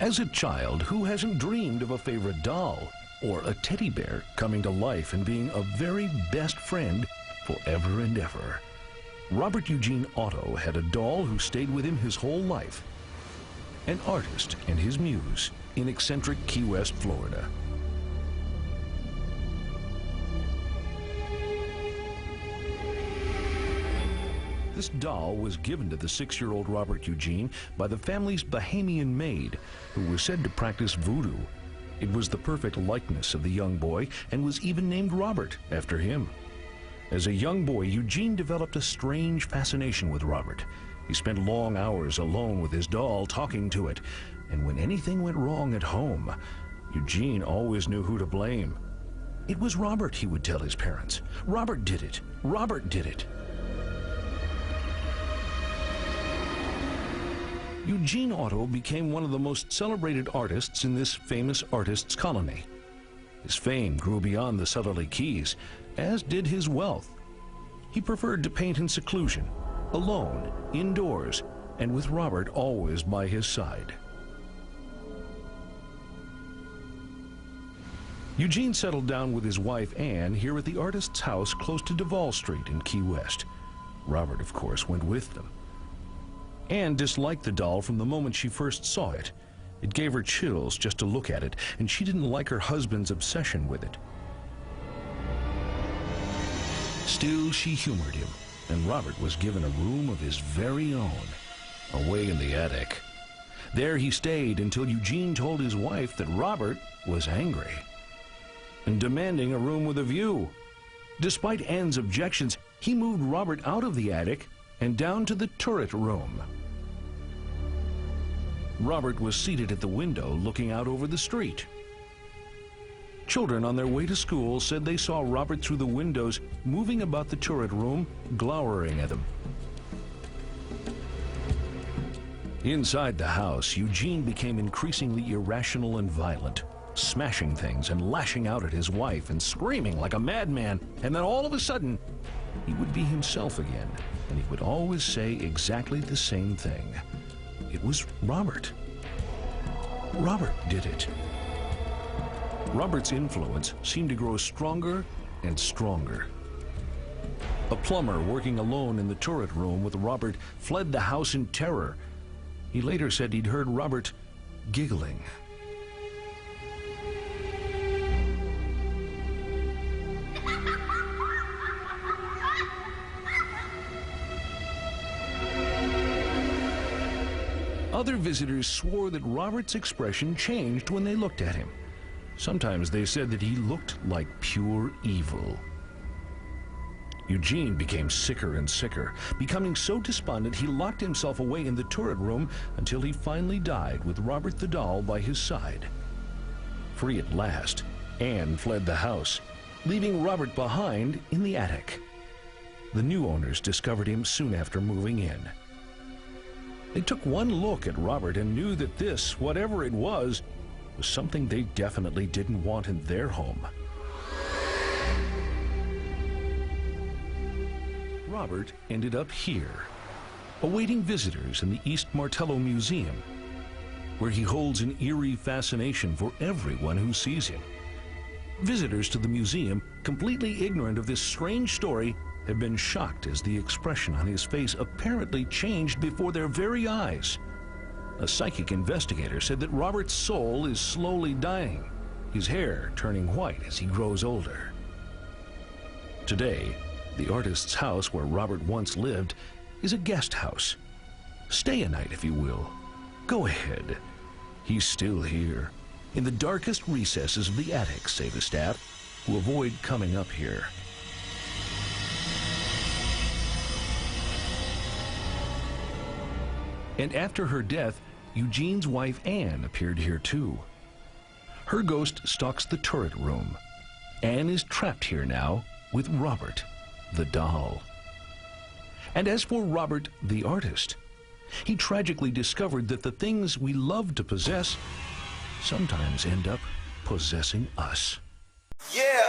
As a child, who hasn't dreamed of a favorite doll or a teddy bear coming to life and being a very best friend forever and ever? Robert Eugene Otto had a doll who stayed with him his whole life, an artist and his muse in eccentric Key West, Florida. This doll was given to the 6-year-old Robert Eugene by the family's Bahamian maid, who was said to practice voodoo. It was the perfect likeness of the young boy and was even named Robert after him. As a young boy, Eugene developed a strange fascination with Robert. He spent long hours alone with his doll, talking to it. And when anything went wrong at home, Eugene always knew who to blame. It was Robert, he would tell his parents. Robert did it. Robert did it. Eugene Otto became one of the most celebrated artists in this famous artists' colony. His fame grew beyond the southerly Keys, as did his wealth. He preferred to paint in seclusion, alone, indoors, and with Robert always by his side. Eugene settled down with his wife Anne here at the artist's house close to Duval Street in Key West. Robert, of course, went with them. Anne disliked the doll from the moment she first saw it. It gave her chills just to look at it, and she didn't like her husband's obsession with it. Still, she humored him, and Robert was given a room of his very own, away in the attic. There he stayed until Eugene told his wife that Robert was angry and demanding a room with a view. Despite Anne's objections, he moved Robert out of the attic and down to the turret room. Robert was seated at the window looking out over the street. Children on their way to school said they saw Robert through the windows moving about the turret room, glowering at them. Inside the house, Eugene became increasingly irrational and violent, smashing things and lashing out at his wife and screaming like a madman. And then all of a sudden, he would be himself again, and he would always say exactly the same thing. It was Robert. Robert did it. Robert's influence seemed to grow stronger and stronger. A plumber working alone in the turret room with Robert fled the house in terror. He later said he'd heard Robert giggling. Other visitors swore that Robert's expression changed when they looked at him. Sometimes they said that he looked like pure evil. Eugene became sicker and sicker, becoming so despondent he locked himself away in the turret room until he finally died with Robert the doll by his side. Free at last, Anne fled the house, leaving Robert behind in the attic. The new owners discovered him soon after moving in. They took one look at Robert and knew that this, whatever it was something they definitely didn't want in their home. Robert ended up here, awaiting visitors in the East Martello Museum, where he holds an eerie fascination for everyone who sees him. Visitors to the museum, completely ignorant of this strange story, have been shocked as the expression on his face apparently changed before their very eyes. A psychic investigator said that Robert's soul is slowly dying, his hair turning white as he grows older. Today, the artist's house where Robert once lived is a guest house. Stay a night if you will. Go ahead. He's still here, in the darkest recesses of the attic, say the staff, who avoid coming up here. And after her death, Eugene's wife Anne appeared here too. Her ghost stalks the turret room. Anne is trapped here now with Robert, the doll. And as for Robert, the artist, he tragically discovered that the things we love to possess sometimes end up possessing us. Yeah!